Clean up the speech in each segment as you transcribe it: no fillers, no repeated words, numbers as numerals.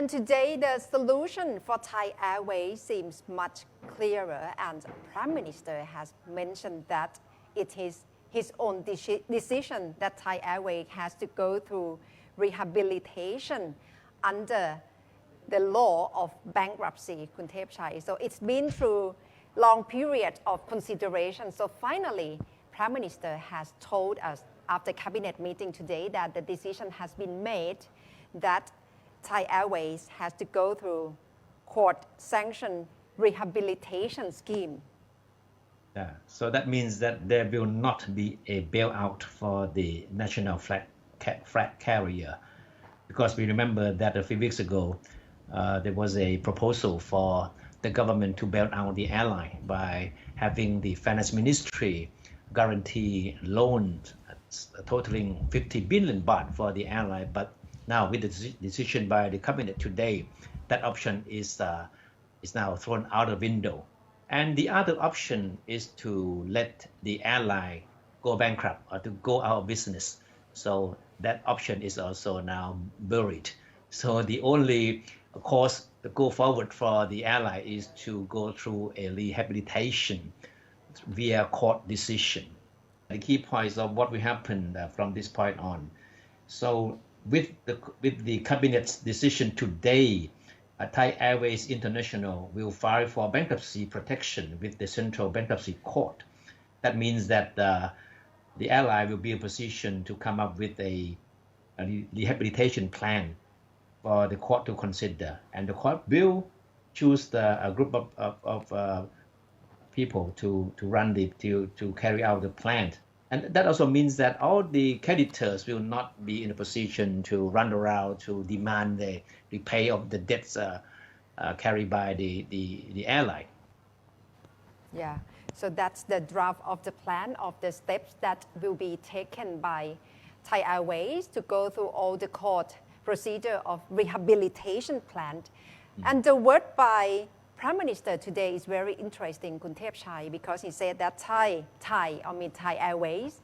And today, the solution for Thai Airways seems much clearer, and Prime Minister has mentioned that it is his own decision that Thai Airways has to go through rehabilitation under the law of bankruptcy, Kun Thepchai. So it's been through long period of consideration. So finally, Prime Minister has told us after cabinet meeting today that the decision has been made that Thai Airways has to go through court-sanctioned rehabilitation scheme. Yeah, so that means that there will not be a bailout for the national flag carrier, because we remember that a few weeks ago there was a proposal for the government to bail out the airline by having the finance ministry guarantee loans totaling 50 billion baht for the airline. But now with the decision by the cabinet today, that option is now thrown out the window. And the other option is to let the airline go bankrupt or to go out of business. So that option is also now buried. So the only course to go forward for the airline is to go through a rehabilitation via court decision. The key points of what will happen from this point on. So with the cabinet's decision today, Thai Airways International will file for bankruptcy protection with the Central Bankruptcy Court. That means that the airline will be in a position to come up with a rehabilitation plan for the court to consider, and the court will choose a group of people to carry out the plan. And that also means that all the creditors will not be in a position to run around to demand the repay of the debts carried by the airline. Yeah, so that's the draft of the plan of the steps that will be taken by Thai Airways to go through all the court procedure of rehabilitation plan. And the word by Prime Minister today is very interesting, Kun Thepchai, because he said that Thai Airways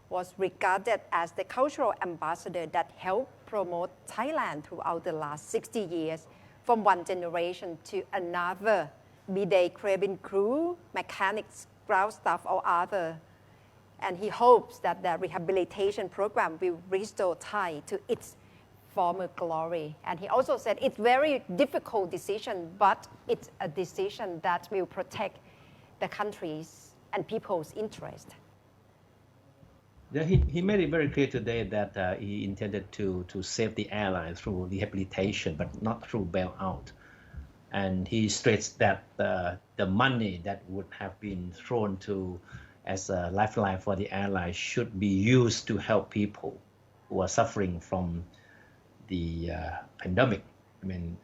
was regarded as the cultural ambassador that helped promote Thailand throughout the last 60 years, from one generation to another, be they cabin crew, mechanics, ground staff, or other. And he hopes that the rehabilitation program will restore Thai to its former glory. And he also said it's very difficult decision, but it's a decision that will protect the country's and people's interest. Yeah, he made it very clear today that he intended to save the airline through rehabilitation, but not through bailout. And he stressed that the money that would have been thrown as a lifeline for the airline should be used to help people who are suffering from the pandemic. I mean,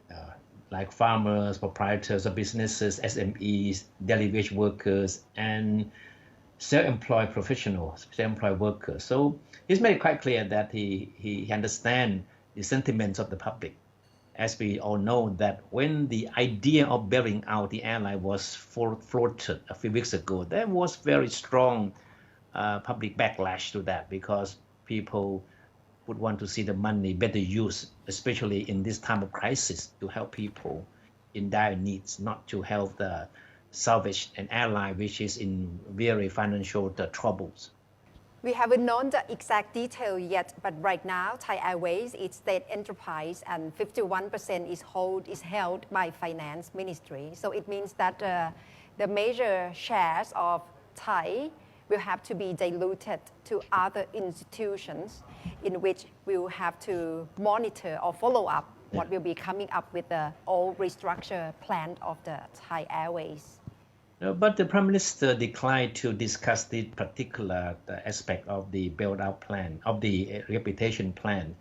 like farmers, proprietors of businesses, SMEs, daily wage workers, and self-employed professionals, self-employed workers. So he's made it quite clear that he understands the sentiments of the public. As we all know that when the idea of bailing out the airline was floated a few weeks ago, there was very strong public backlash to that, because people would want to see the money better used, especially in this time of crisis, to help people in dire needs, not to help the salvage an airline which is in very financial troubles. We haven't known the exact detail yet, but right now Thai Airways is state enterprise and 51% is held by Finance Ministry. So it means that the major shares of Thai will have to be diluted to other institutions, in which we will have to monitor or follow up what will be coming up with the old restructure plan of the Thai Airways. But the Prime Minister declined to discuss the particular aspect of the bailout plan, of the rehabilitation plan,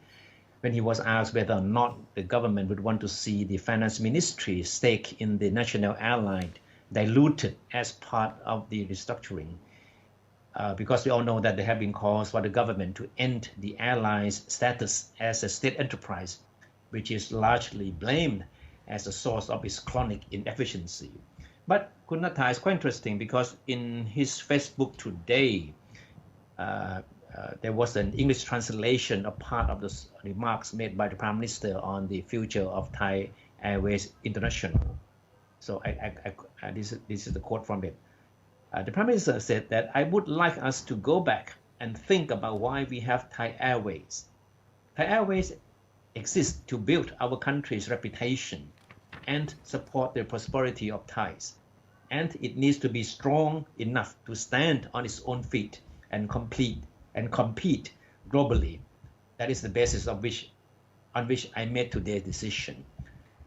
when he was asked whether or not the government would want to see the Finance Ministry's stake in the national airline diluted as part of the restructuring. Because we all know that there have been calls for the government to end the airline's status as a state enterprise, which is largely blamed as a source of its chronic inefficiency. But Kun Nathai is quite interesting, because in his Facebook today, there was an English translation of part of the remarks made by the Prime Minister on the future of Thai Airways International. So this is the quote from it. The Prime Minister said that I would like us to go back and think about why we have Thai Airways. Thai Airways exists to build our country's reputation and support the prosperity of Thais. And it needs to be strong enough to stand on its own feet and compete globally. That is the basis on which I made today's decision.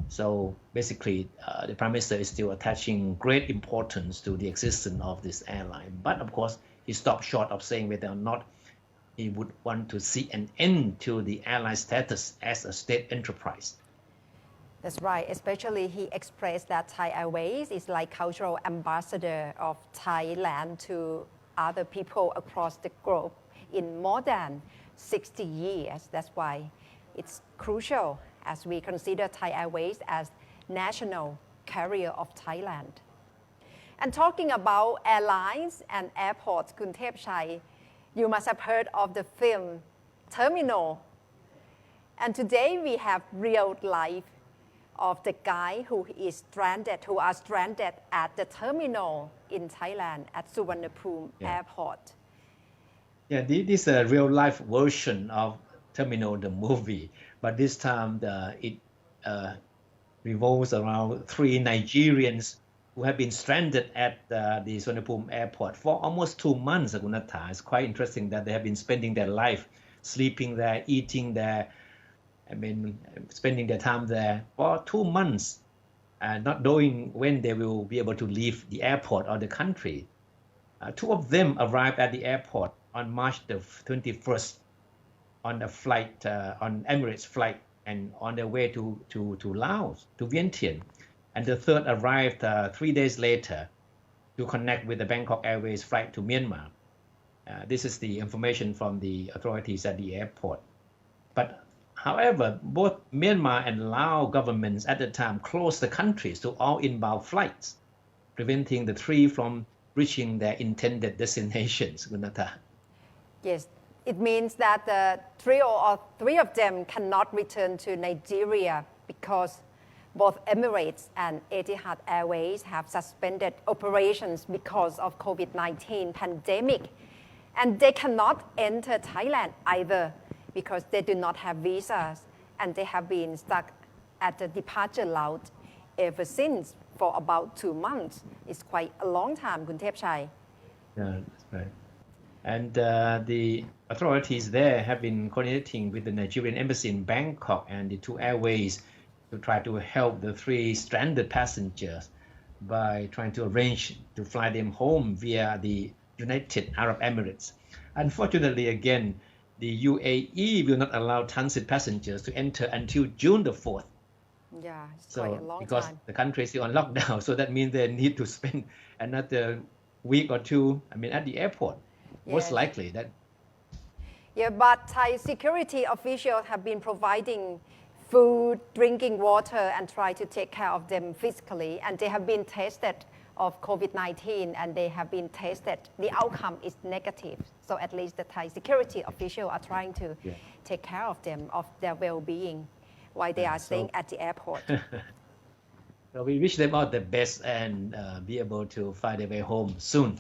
So basically, the Prime Minister is still attaching great importance to the existence of this airline. But of course, he stopped short of saying whether or not he would want to see an end to the airline status as a state enterprise. That's right. Especially he expressed that Thai Airways is like cultural ambassador of Thailand to other people across the globe in more than 60 years. That's why it's crucial as we consider Thai Airways as national carrier of Thailand. And talking about airlines and airports, Kun Thepchai, you must have heard of the film Terminal. And today we have real life of the guy who are stranded at the terminal in Thailand at Suvarnabhumi Airport. Yeah, this is a real life version of Terminal, the movie, but this time it revolves around 3 Nigerians who have been stranded at the Suvarnabhumi Airport for almost 2 months. It's quite interesting that they have been spending their life sleeping there, eating there, spending their time there for 2 months, not knowing when they will be able to leave the airport or the country. 2 of them arrived at the airport on March the 21st on a flight, on Emirates flight, and on their way to Laos, to Vientiane. And the third arrived 3 days later to connect with the Bangkok Airways flight to Myanmar. This is the information from the authorities at the airport. But however, both Myanmar and Laos governments at the time closed the countries to all inbound flights, preventing the 3 from reaching their intended destinations. Gunata. Yes, it means that the 3 of them cannot return to Nigeria because both Emirates and Etihad Airways have suspended operations because of COVID-19 pandemic. And they cannot enter Thailand either because they do not have visas and they have been stuck at the departure route ever since for about 2 months. It's quite a long time, Kun Thepchai. Yeah, that's right. And the authorities there have been coordinating with the Nigerian embassy in Bangkok and the 2 airways to try to help the 3 stranded passengers by trying to arrange to fly them home via the United Arab Emirates. Unfortunately, again, the UAE will not allow transit passengers to enter until June the 4th. Yeah, it's quite a long because time. the country is still on lockdown, so that means they need to spend another week or 2, at the airport. Most likely that. Yeah, but Thai security officials have been providing food, drinking water, and try to take care of them physically. And they have been tested of COVID-19 and they have been tested. The outcome is negative. So at least the Thai security officials are trying to take care of them, of their well-being while they are staying at the airport. So we wish them all the best and be able to find their way home soon.